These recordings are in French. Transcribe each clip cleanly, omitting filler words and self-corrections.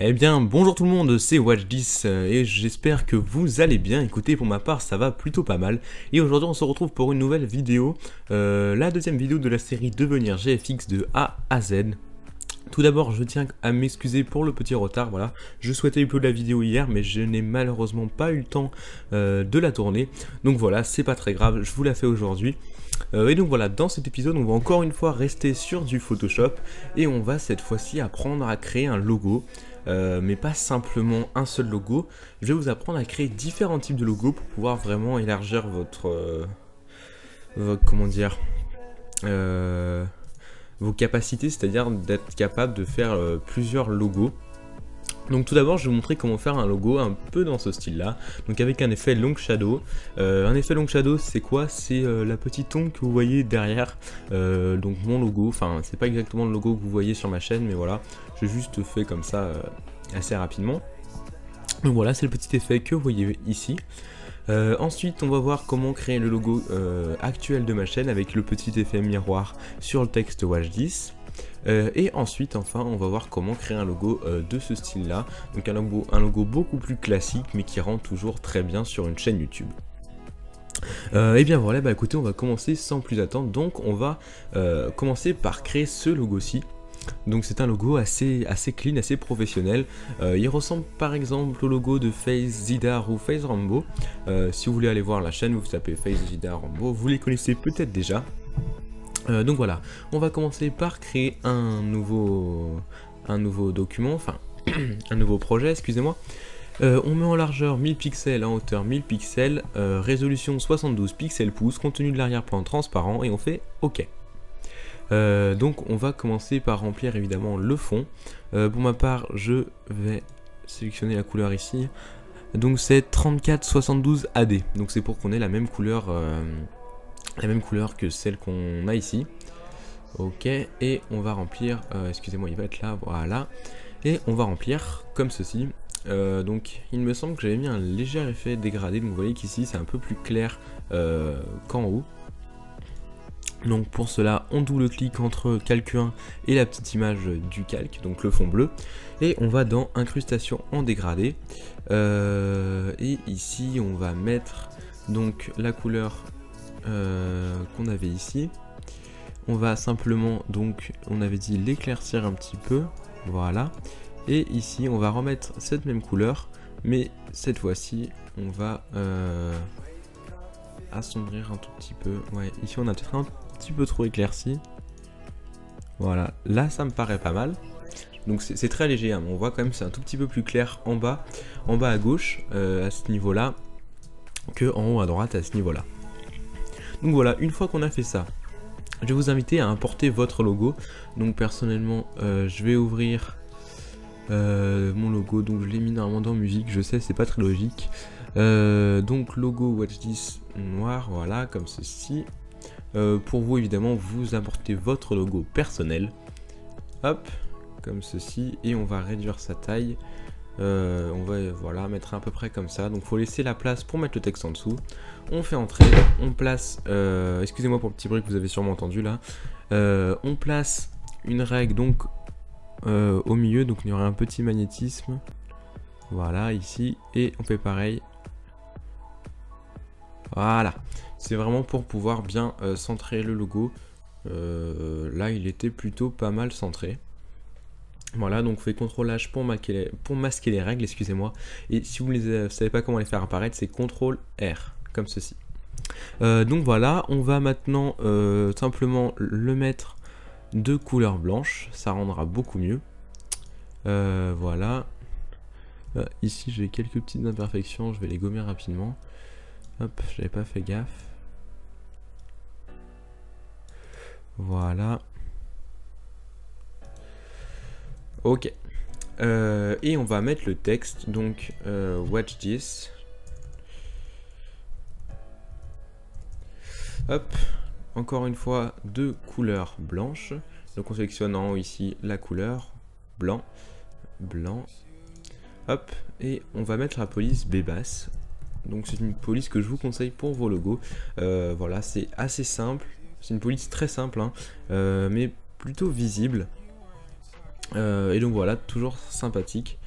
Eh bien, bonjour tout le monde, c'est Watch10 et j'espère que vous allez bien. Écoutez, pour ma part, ça va plutôt pas mal. Et aujourd'hui, on se retrouve pour une nouvelle vidéo, la deuxième vidéo de la série Devenir GFX de A à Z. Tout d'abord, je tiens à m'excuser pour le petit retard, voilà. Je souhaitais uploader la vidéo hier, mais je n'ai malheureusement pas eu le temps de la tourner. Donc voilà, c'est pas très grave, je vous la fais aujourd'hui. Et donc voilà, dans cet épisode, on va encore une fois rester sur du Photoshop. Et on va cette fois-ci apprendre à créer un logo. Mais pas simplement un seul logo. Je vais vous apprendre à créer différents types de logos pour pouvoir vraiment élargir votre comment dire, vos capacités, c'est-à-dire d'être capable de faire plusieurs logos. Donc tout d'abord, je vais vous montrer comment faire un logo un peu dans ce style-là, donc avec un effet long shadow. Un effet long shadow, c'est quoi? C'est la petite ombre que vous voyez derrière, donc mon logo. Enfin, c'est pas exactement le logo que vous voyez sur ma chaîne, mais voilà, j'ai juste fait comme ça assez rapidement. Donc voilà, c'est le petit effet que vous voyez ici. Ensuite, on va voir comment créer le logo actuel de ma chaîne avec le petit effet miroir sur le texte Watch10. Et ensuite, enfin, on va voir comment créer un logo de ce style-là. Donc un logo beaucoup plus classique, mais qui rend toujours très bien sur une chaîne YouTube. Et bien voilà, bah écoutez, on va commencer sans plus attendre. Donc on va commencer par créer ce logo-ci. Donc c'est un logo assez clean, assez professionnel. Il ressemble par exemple au logo de FaZe Zidar ou FaZe Rambo. Si vous voulez aller voir la chaîne, vous tapez FaZe Zidar Rambo, vous les connaissez peut-être déjà. Donc voilà, on va commencer par créer un nouveau document, enfin un nouveau projet, excusez-moi. On met en largeur 1000 pixels, en hauteur 1000 pixels, résolution 72 pixels pouces, contenu de l'arrière-plan transparent et on fait OK. Donc on va commencer par remplir évidemment le fond. Pour ma part, je vais sélectionner la couleur ici. Donc c'est 3472 AD. Donc c'est pour qu'on ait la même couleur que celle qu'on a ici. Ok, et on va remplir, excusez-moi, il va être là, voilà. Et on va remplir comme ceci. Donc il me semble que j'avais mis un léger effet dégradé. Donc vous voyez qu'ici c'est un peu plus clair qu'en haut. Donc pour cela, on double-clique entre calque 1 et la petite image du calque, donc le fond bleu, et on va dans incrustation en dégradé. Et ici, on va mettre donc la couleur qu'on avait ici. On va simplement, donc, on avait dit l'éclaircir un petit peu, voilà. Et ici, on va remettre cette même couleur, mais cette fois-ci, on va assombrir un tout petit peu. Ouais, ici on a peut-être un petit peu trop éclairci. Voilà, là ça me paraît pas mal. Donc c'est très léger, hein, mais on voit quand même c'est un tout petit peu plus clair en bas à gauche à ce niveau là que en haut à droite à ce niveau là. Donc voilà, une fois qu'on a fait ça, je vais vous inviter à importer votre logo. Donc personnellement je vais ouvrir mon logo, donc je l'ai mis normalement dans musique, je sais c'est pas très logique. Donc logo Watch10 noir, voilà, comme ceci. Pour vous évidemment, vous importez votre logo personnel, hop, comme ceci, et on va réduire sa taille. On va voilà mettre à peu près comme ça. Donc faut laisser la place pour mettre le texte en dessous. On fait entrer, on place, excusez-moi pour le petit bruit que vous avez sûrement entendu là. On place une règle donc au milieu, donc il y aura un petit magnétisme. Voilà ici, et on fait pareil. Voilà, c'est vraiment pour pouvoir bien centrer le logo. Là, il était plutôt pas mal centré. Voilà, donc on fait CTRL-H pour masquer les règles, excusez-moi. Et si vous ne savez pas comment les faire apparaître, c'est CTRL-R, comme ceci. Donc voilà, on va maintenant simplement le mettre de couleur blanche, ça rendra beaucoup mieux. Voilà. Ici, j'ai quelques petites imperfections, je vais les gommer rapidement. Hop, j'avais pas fait gaffe. Voilà. Ok. Et on va mettre le texte, donc Watch10. Hop. Encore une fois, de couleur blanche. Donc on sélectionne en haut ici la couleur blanc. Blanc. Hop. Et on va mettre la police Bébasse. Donc c'est une police que je vous conseille pour vos logos. Voilà, c'est assez simple. C'est une police très simple, hein, mais plutôt visible. Et donc voilà, toujours sympathique.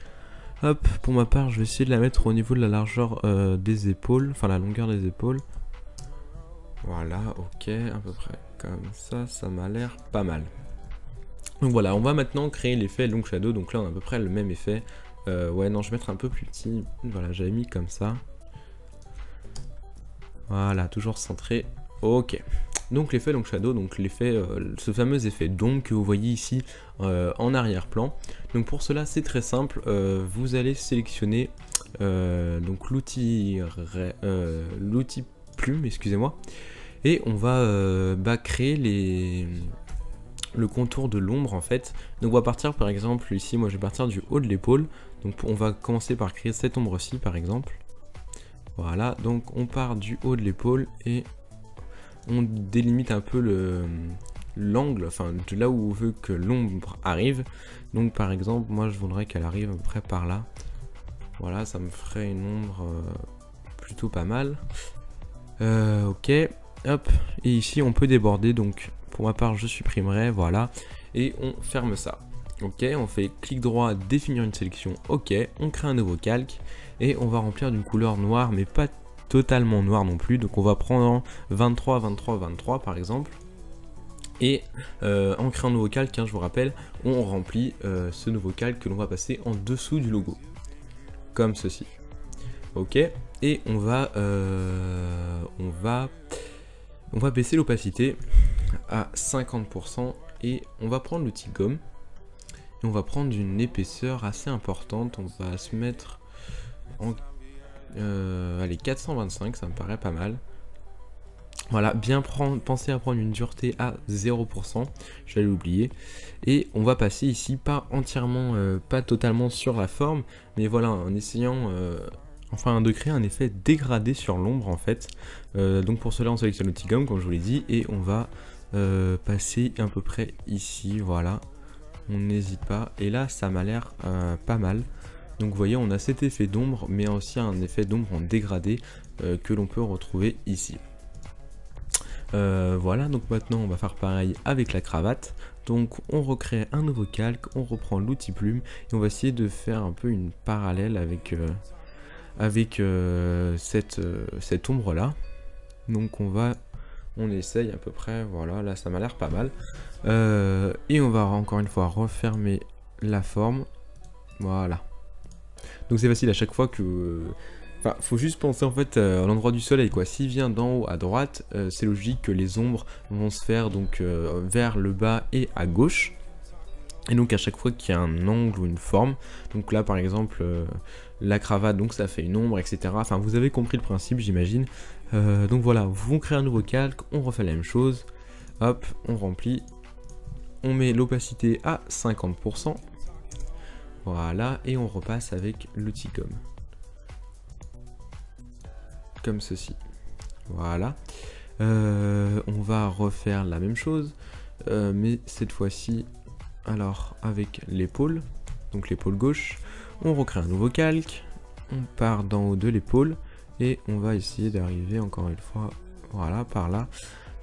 Hop, pour ma part, je vais essayer de la mettre au niveau de la largeur des épaules, enfin la longueur des épaules. Voilà, ok, à peu près comme ça m'a l'air pas mal. Donc voilà, on va maintenant créer l'effet long shadow, donc là on a à peu près le même effet. Ouais, non, je vais mettre un peu plus petit, voilà, j'avais mis comme ça. Voilà, toujours centré, ok. Donc l'effet long shadow, donc l'effet, ce fameux effet d'ombre que vous voyez ici en arrière-plan. Donc pour cela c'est très simple, vous allez sélectionner donc l'outil plume, excusez-moi, et on va créer le contour de l'ombre en fait. Donc on va partir par exemple ici, moi je vais partir du haut de l'épaule, donc on va commencer par créer cette ombre-ci par exemple. Voilà, donc on part du haut de l'épaule et on délimite un peu l'angle, enfin de là où on veut que l'ombre arrive. Donc par exemple, moi je voudrais qu'elle arrive à peu près par là. Voilà, ça me ferait une ombre plutôt pas mal. Ok, hop, et ici on peut déborder, donc pour ma part je supprimerai, voilà, et on ferme ça. Ok, on fait clic droit, définir une sélection, ok, on crée un nouveau calque, et on va remplir d'une couleur noire, mais pas totalement noire non plus, donc on va prendre 23, 23, 23 par exemple, et en créant un nouveau calque, hein, je vous rappelle, on remplit ce nouveau calque que l'on va passer en dessous du logo, comme ceci. Ok, et on va baisser l'opacité à 50% et on va prendre l'outil gomme et on va prendre une épaisseur assez importante. On va se mettre en allez, 425, ça me paraît pas mal. Voilà, bien penser à prendre une dureté à 0%, je vais l'oublier. Et on va passer ici pas entièrement, pas totalement sur la forme, mais voilà, en essayant enfin de créer un effet dégradé sur l'ombre en fait. Donc pour cela on sélectionne l'outil gomme comme je vous l'ai dit et on va passer à peu près ici, voilà. On n'hésite pas et là ça m'a l'air pas mal. Donc vous voyez on a cet effet d'ombre mais aussi un effet d'ombre en dégradé que l'on peut retrouver ici. Voilà, donc maintenant on va faire pareil avec la cravate. Donc on recrée un nouveau calque, on reprend l'outil plume et on va essayer de faire un peu une parallèle avec cette ombre là. Donc on essaye à peu près, voilà, là ça m'a l'air pas mal. Et on va encore une fois refermer la forme, voilà. Donc c'est facile à chaque fois que... Enfin, faut juste penser en fait à l'endroit du soleil quoi. S'il vient d'en haut à droite, c'est logique que les ombres vont se faire donc vers le bas et à gauche. Et donc à chaque fois qu'il y a un angle ou une forme, donc là par exemple la cravate, donc ça fait une ombre, etc. Enfin vous avez compris le principe j'imagine. Donc voilà, vous créez un nouveau calque, on refait la même chose. Hop, on remplit. On met l'opacité à 50%. Voilà, et on repasse avec l'outil gomme. Comme ceci. Voilà. On va refaire la même chose, mais cette fois-ci, alors avec l'épaule, donc l'épaule gauche, on recrée un nouveau calque, on part d'en haut de l'épaule, et on va essayer d'arriver encore une fois, voilà, par là,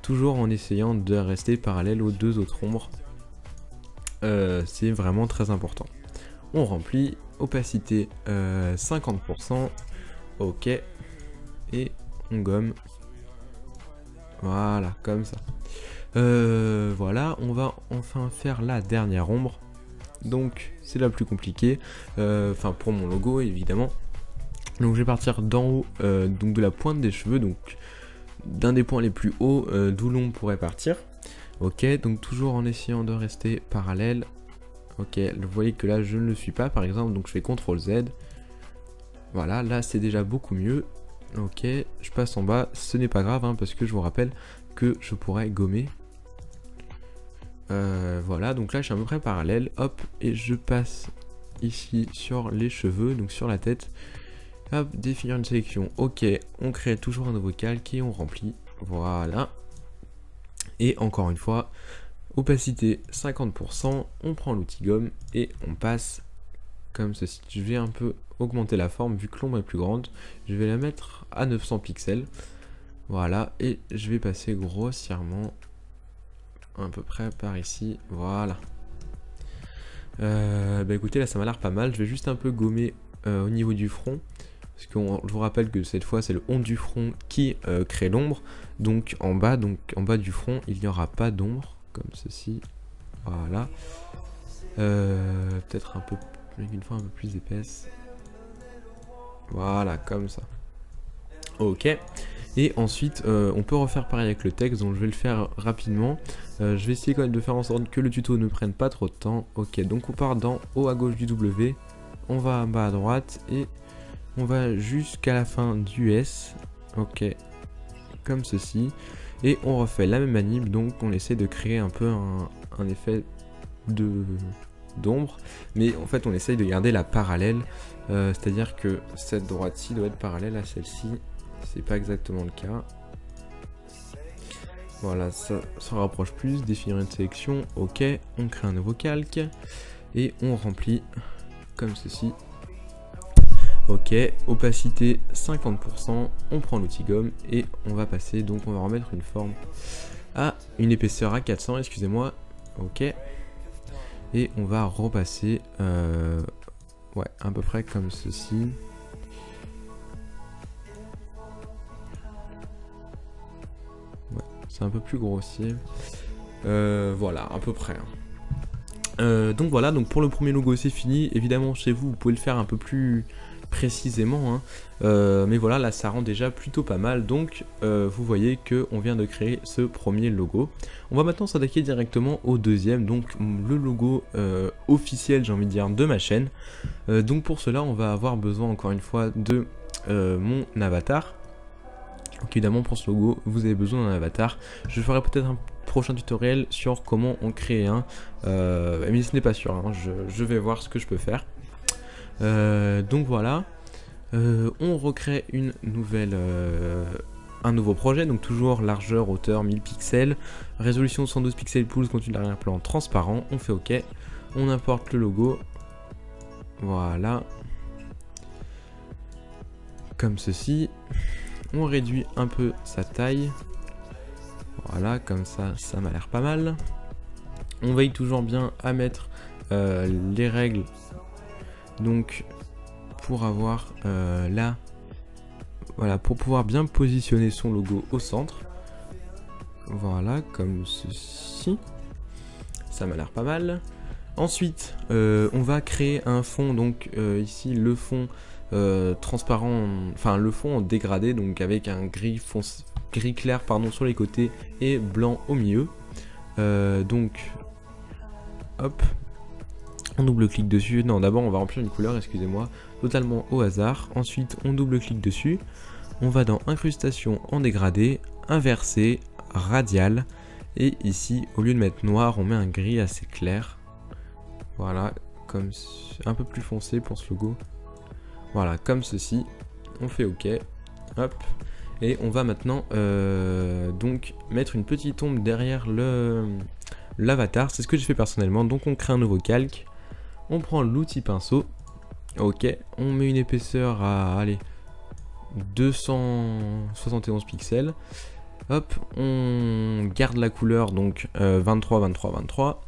toujours en essayant de rester parallèle aux deux autres ombres. C'est vraiment très important. On remplit, opacité 50%, ok, et on gomme, voilà, comme ça. Voilà, on va enfin faire la dernière ombre, donc c'est la plus compliquée, enfin pour mon logo évidemment. Donc je vais partir d'en haut, donc de la pointe des cheveux, donc d'un des points les plus hauts d'où l'on pourrait partir. Ok, donc toujours en essayant de rester parallèle. Ok, vous voyez que là je ne le suis pas par exemple, donc je fais CTRL Z. Voilà, là c'est déjà beaucoup mieux. Ok, je passe en bas, ce n'est pas grave hein, parce que je vous rappelle que je pourrais gommer. Voilà, donc là je suis à peu près parallèle, hop, et je passe ici sur les cheveux, donc sur la tête. Hop, définir une sélection, ok, on crée toujours un nouveau calque et on remplit, voilà. Et encore une fois, opacité 50%, on prend l'outil gomme et on passe comme ceci. Je vais un peu augmenter la forme vu que l'ombre est plus grande, je vais la mettre à 900 pixels, voilà, et je vais passer grossièrement à peu près par ici, voilà. Bah écoutez, là ça m'a l'air pas mal, je vais juste un peu gommer au niveau du front, parce que je vous rappelle que cette fois c'est le onde du front qui crée l'ombre, donc en bas du front il n'y aura pas d'ombre, comme ceci, voilà, peut-être un peu, une fois un peu plus épaisse, voilà, comme ça, ok. Et ensuite, on peut refaire pareil avec le texte, donc je vais le faire rapidement. Je vais essayer quand même de faire en sorte que le tuto ne prenne pas trop de temps. Ok, donc on part dans haut à gauche du W, on va en bas à droite et on va jusqu'à la fin du S. Ok, comme ceci. Et on refait la même manip, donc on essaie de créer un peu un effet d'ombre. Mais en fait, on essaye de garder la parallèle, c'est-à-dire que cette droite-ci doit être parallèle à celle-ci. C'est pas exactement le cas. Voilà, ça se rapproche plus. Définir une sélection, ok. On crée un nouveau calque et on remplit comme ceci. Ok, opacité 50%. On prend l'outil gomme et on va passer. Donc on va remettre une forme à une épaisseur à 400, excusez-moi. Ok. Et on va repasser, ouais, à peu près comme ceci. C'est un peu plus grossier. Voilà, à peu près. Donc voilà, donc pour le premier logo c'est fini. Évidemment chez vous, vous pouvez le faire un peu plus précisément. Hein. Mais voilà, là ça rend déjà plutôt pas mal. Donc vous voyez qu'on vient de créer ce premier logo. On va maintenant s'attaquer directement au deuxième. Donc le logo officiel, j'ai envie de dire, de ma chaîne. Donc pour cela, on va avoir besoin encore une fois de mon avatar. Donc évidemment pour ce logo vous avez besoin d'un avatar. Je ferai peut-être un prochain tutoriel sur comment on crée un, mais ce n'est pas sûr, hein. Je vais voir ce que je peux faire. Donc voilà, on recrée une nouvelle, un nouveau projet, donc toujours largeur, hauteur 1000 pixels, résolution 112 pixels pouces, contenu d'arrière-plan transparent, on fait ok, on importe le logo, voilà, comme ceci. On réduit un peu sa taille. Voilà, comme ça, ça m'a l'air pas mal. On veille toujours bien à mettre les règles. Donc, pour avoir là, voilà, pour pouvoir bien positionner son logo au centre. Voilà, comme ceci. Ça m'a l'air pas mal. Ensuite, on va créer un fond. Donc, ici, le fond transparent, enfin le fond en dégradé, donc avec un gris clair pardon sur les côtés et blanc au milieu. Donc hop, on double clique dessus. Non, d'abord on va remplir une couleur, excusez-moi, totalement au hasard. Ensuite on double clique dessus, on va dans incrustation en dégradé, inversé, radial, et ici au lieu de mettre noir on met un gris assez clair. Voilà, comme un peu plus foncé pour ce logo. Voilà, comme ceci, on fait ok, hop, et on va maintenant donc mettre une petite ombre derrière l'avatar, c'est ce que j'ai fait personnellement. Donc on crée un nouveau calque, on prend l'outil pinceau, ok, on met une épaisseur à, allez, 271 pixels, hop, on garde la couleur, donc 23, 23, 23,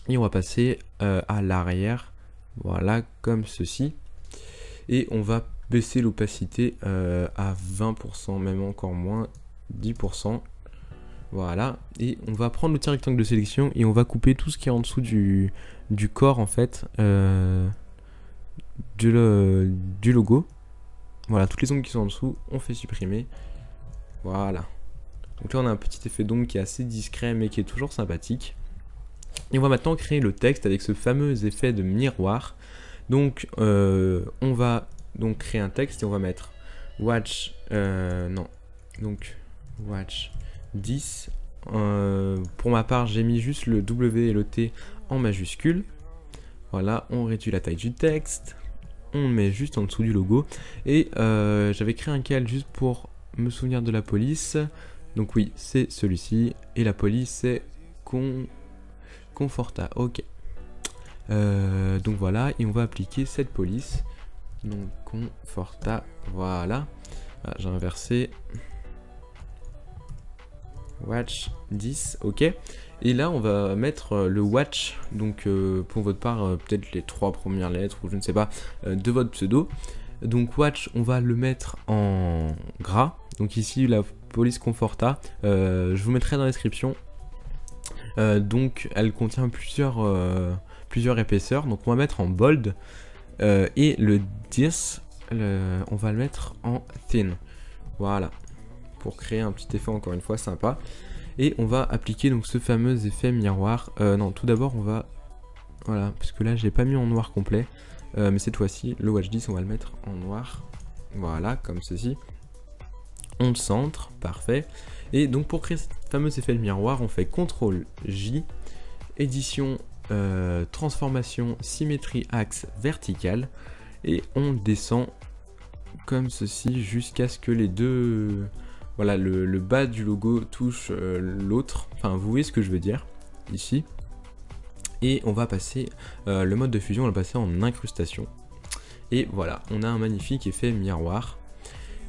et on va passer à l'arrière, voilà, comme ceci. Et on va baisser l'opacité à 20%, même encore moins, 10%. Voilà. Et on va prendre l'outil rectangle de sélection et on va couper tout ce qui est en dessous du corps, en fait, du logo. Voilà, toutes les ombres qui sont en dessous, on fait supprimer. Voilà. Donc là, on a un petit effet d'ombre qui est assez discret, mais qui est toujours sympathique. Et on va maintenant créer le texte avec ce fameux effet de miroir. Donc on va donc créer un texte et on va mettre watch, watch 10. Pour ma part j'ai mis juste le W et le T en majuscule. Voilà, on réduit la taille du texte, on met juste en dessous du logo. Et j'avais créé un cal juste pour me souvenir de la police. Donc oui, c'est celui-ci. Et la police c'est Conforta, ok. Donc voilà, et on va appliquer cette police. Donc Conforta, voilà. Ah, j'ai inversé. Watch 10, ok. Et là on va mettre le watch, donc pour votre part peut-être les 3 premières lettres ou je ne sais pas de votre pseudo. Donc watch, on va le mettre en gras. Donc ici la police Conforta, je vous mettrai dans la description. Donc elle contient plusieurs épaisseurs. Donc on va mettre en bold. Et le 10, on va le mettre en thin. Voilà. Pour créer un petit effet encore une fois sympa. Et on va appliquer donc ce fameux effet miroir. Non, tout d'abord on va... Voilà, parce que là j'ai pas mis en noir complet. Mais cette fois-ci, le watch 10, on va le mettre en noir. Voilà, comme ceci. On le centre, parfait. Et donc pour créer ce fameux effet de miroir, on fait CTRL J, édition, transformation, symétrie, axe vertical. Et on descend comme ceci jusqu'à ce que les deux... Voilà, le bas du logo touche l'autre. Enfin, vous voyez ce que je veux dire, ici. Et on va passer, le mode de fusion, on va le passer en incrustation. Et voilà, on a un magnifique effet miroir.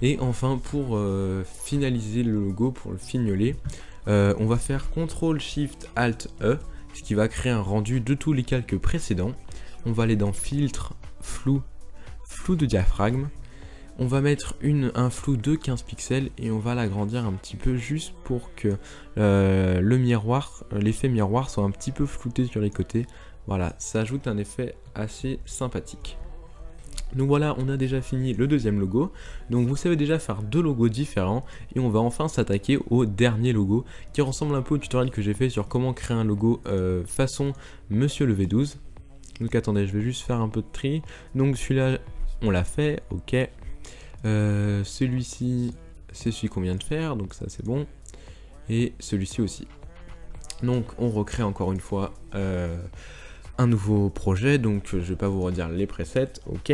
Et enfin, pour finaliser le logo, pour le fignoler, on va faire CTRL-SHIFT-ALT-E, ce qui va créer un rendu de tous les calques précédents. On va aller dans Filtre, Flou, Flou de diaphragme. On va mettre un flou de 15 pixels et on va l'agrandir un petit peu juste pour que le miroir, l'effet miroir soit un petit peu flouté sur les côtés. Voilà, ça ajoute un effet assez sympathique. Donc voilà, on a déjà fini le deuxième logo. Donc vous savez déjà faire 2 logos différents et on va enfin s'attaquer au dernier logo qui ressemble un peu au tutoriel que j'ai fait sur comment créer un logo façon Monsieur le V12. Donc attendez, je vais juste faire un peu de tri. Donc celui-là, on l'a fait, ok. Celui-ci, c'est celui qu'on vient de faire, donc ça c'est bon. Et celui-ci aussi. Donc on recrée encore une fois un nouveau projet, donc je vais pas vous redire les presets, ok.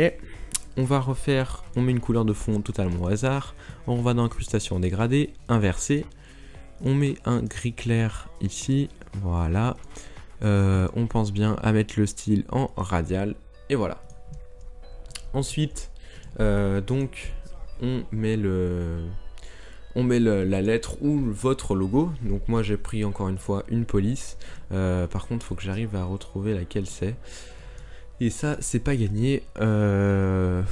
On va refaire, on met une couleur de fond totalement au hasard, on va dans incrustation dégradée, inversée, on met un gris clair ici, voilà. On pense bien à mettre le style en radial, et voilà. Ensuite, donc on met la lettre ou votre logo. Donc moi j'ai pris encore une fois une police. Par contre il faut que j'arrive à retrouver laquelle c'est. Et ça c'est pas gagné. Je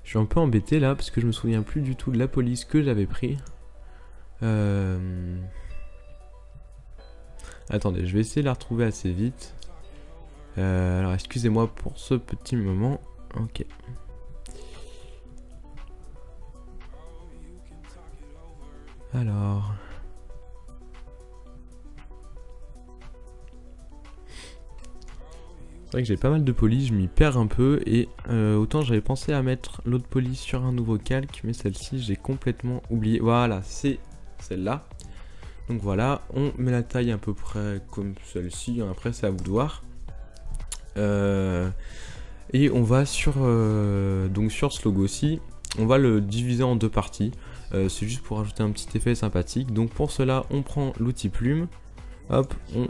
suis un peu embêté là parce que je me souviens plus du tout de la police que j'avais pris. Attendez, je vais essayer de la retrouver assez vite. Alors excusez-moi pour ce petit moment. Ok. Alors... C'est vrai que j'ai pas mal de polices, je m'y perds un peu et autant j'avais pensé à mettre l'autre police sur un nouveau calque, mais celle-ci j'ai complètement oublié. Voilà, c'est celle-là. Donc voilà, on met la taille à peu près comme celle-ci, après c'est à vous de voir. Et on va donc sur ce logo-ci, on va le diviser en 2 parties. C'est juste pour ajouter un petit effet sympathique. Donc pour cela, on prend l'outil plume, hop, on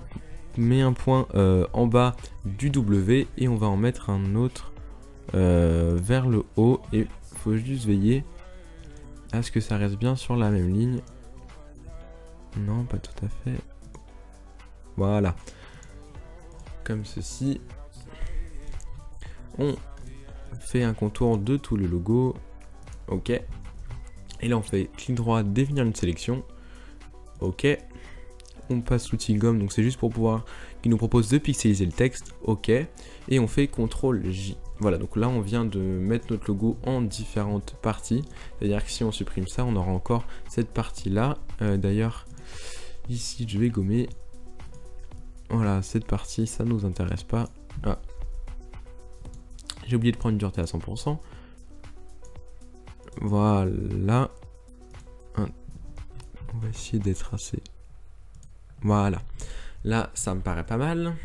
met un point en bas du W et on va en mettre un autre vers le haut. Et il faut juste veiller à ce que ça reste bien sur la même ligne. Non, pas tout à fait. Voilà. Comme ceci. On fait un contour de tout le logo. Ok. Et là on fait clic droit, définir une sélection. Ok. On passe l'outil gomme, donc c'est juste pour pouvoir, qui nous propose de pixeliser le texte. Ok. Et on fait CTRL J. Voilà, donc là on vient de mettre notre logo en différentes parties. C'est-à-dire que si on supprime ça, on aura encore cette partie-là. D'ailleurs, ici je vais gommer. Voilà, cette partie, ça nous intéresse pas. Ah. J'ai oublié de prendre une dureté à 100%. Voilà. On va essayer d'être assez... Voilà. Là, ça me paraît pas mal.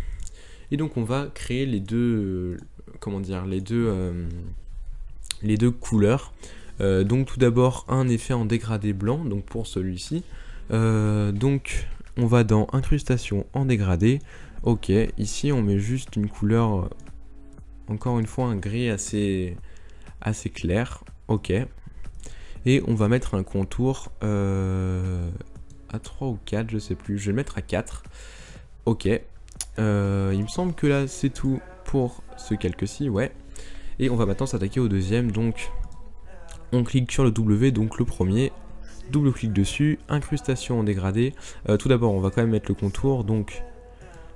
Et donc, on va créer les deux... comment dire, les deux couleurs. Donc, tout d'abord, un effet en dégradé blanc. Donc, pour celui-ci. Donc, on va dans incrustation en dégradé. Ok. Ici, on met juste une couleur... encore une fois, un gris assez clair. Ok. Et on va mettre un contour à 3 ou 4, je sais plus. Je vais le mettre à 4. Ok. Il me semble que là, c'est tout pour ce calque-ci, ouais. Et on va maintenant s'attaquer au deuxième, donc on clique sur le W, donc le premier, double-clic dessus, incrustation en dégradé. Tout d'abord, on va quand même mettre le contour, donc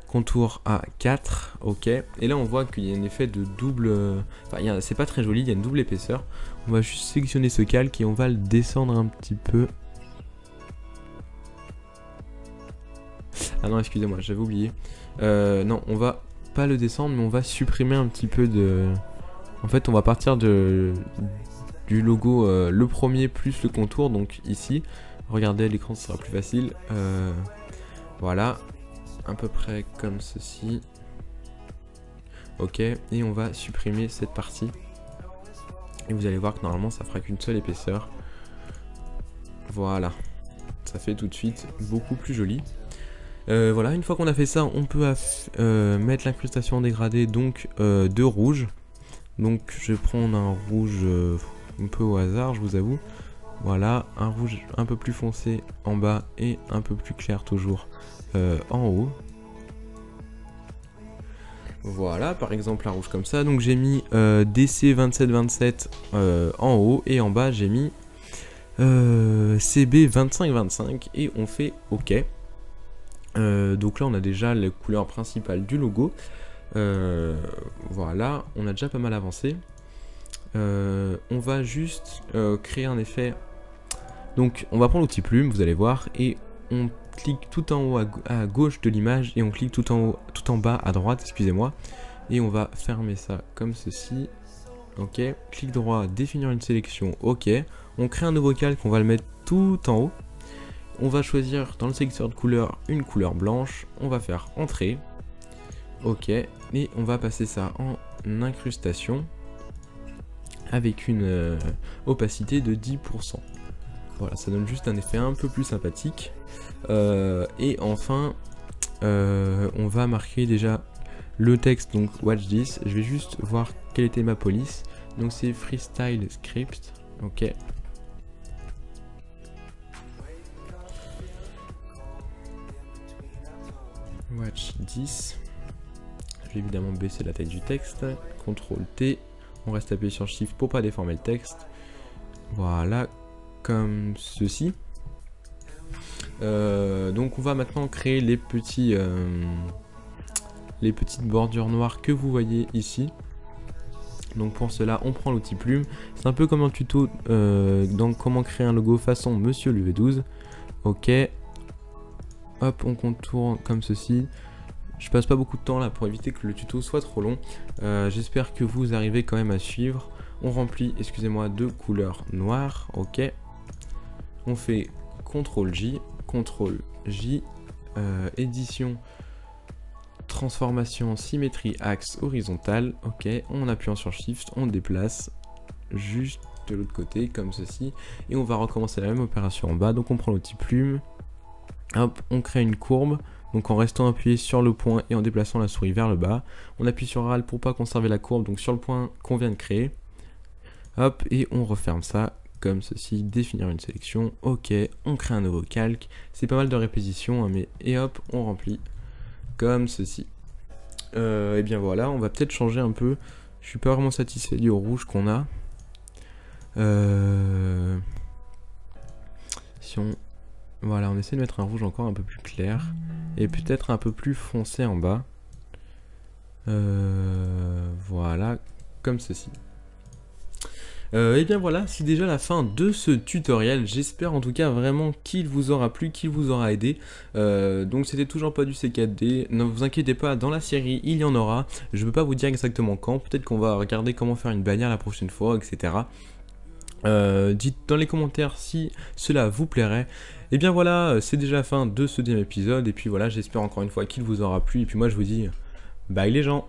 contour à 4, ok. Et là, on voit qu'il y a un effet de double... Enfin, c'est pas très joli, il y a une double épaisseur. On va juste sélectionner ce calque et on va le descendre un petit peu. Ah non, excusez-moi, j'avais oublié. Non, on va pas le descendre, mais on va supprimer un petit peu de... En fait, on va partir du logo, le premier plus le contour, donc ici. Regardez, l'écran, ce sera plus facile. Voilà, à peu près comme ceci. Ok, et on va supprimer cette partie. Et vous allez voir que normalement, ça fera qu'une seule épaisseur. Voilà, ça fait tout de suite beaucoup plus joli. Voilà, une fois qu'on a fait ça, on peut mettre l'incrustation en dégradé, donc de rouge. Donc je vais prendre un rouge un peu au hasard, je vous avoue. Voilà, un rouge un peu plus foncé en bas et un peu plus clair toujours en haut. Voilà, par exemple un rouge comme ça. Donc j'ai mis DC 2727 en haut et en bas j'ai mis CB 2525 et on fait OK. Donc là on a déjà les couleurs principales du logo. Voilà, on a déjà pas mal avancé. On va juste créer un effet. Donc on va prendre l'outil plume, vous allez voir, et on clique tout en haut à gauche de l'image et on clique tout en bas à droite, excusez-moi, et on va fermer ça comme ceci. Ok, clic droit, définir une sélection, ok. On crée un nouveau calque, on va le mettre tout en haut. On va choisir dans le sélecteur de couleurs une couleur blanche, on va faire entrée. Ok, et on va passer ça en incrustation avec une opacité de 10%. Voilà, ça donne juste un effet un peu plus sympathique. Et enfin, on va marquer déjà le texte, donc watch this. Je vais juste voir quelle était ma police. Donc c'est freestyle script, ok. Watch this. Je vais évidemment baisser la taille du texte. CTRL T. On reste appuyé sur Shift pour pas déformer le texte. Voilà, comme ceci. Donc on va maintenant créer les petites bordures noires que vous voyez ici. Donc pour cela, on prend l'outil plume. C'est un peu comme un tuto dans comment créer un logo façon Monsieur le V12. Ok. Hop, on contourne comme ceci. Je passe pas beaucoup de temps là pour éviter que le tuto soit trop long. J'espère que vous arrivez quand même à suivre. On remplit, excusez-moi, de couleurs noires. Ok. On fait CTRL J, CTRL J, édition, transformation, symétrie, axe horizontal. Ok. En appuyant sur Shift, on déplace juste de l'autre côté comme ceci. Et on va recommencer la même opération en bas. Donc on prend l'outil plume. Hop, on crée une courbe. Donc en restant appuyé sur le point et en déplaçant la souris vers le bas. On appuie sur AL pour pas conserver la courbe, donc sur le point qu'on vient de créer. Hop, et on referme ça comme ceci, définir une sélection. Ok, on crée un nouveau calque. C'est pas mal de répétitions, hein, mais et hop, on remplit comme ceci. Et bien voilà, on va peut-être changer un peu. Je suis pas vraiment satisfait du rouge qu'on a. Si on... Voilà, on essaie de mettre un rouge encore un peu plus clair. Et peut-être un peu plus foncé en bas. Voilà, comme ceci. Et bien voilà, c'est déjà la fin de ce tutoriel. J'espère en tout cas vraiment qu'il vous aura plu, qu'il vous aura aidé. Donc c'était toujours pas du C4D. Ne vous inquiétez pas, dans la série il y en aura. Je ne peux pas vous dire exactement quand. Peut-être qu'on va regarder comment faire une bannière la prochaine fois, etc. Dites dans les commentaires si cela vous plairait. Et bien voilà, c'est déjà la fin de ce deuxième épisode. Et puis voilà, j'espère encore une fois qu'il vous aura plu. Et puis moi je vous dis bye les gens.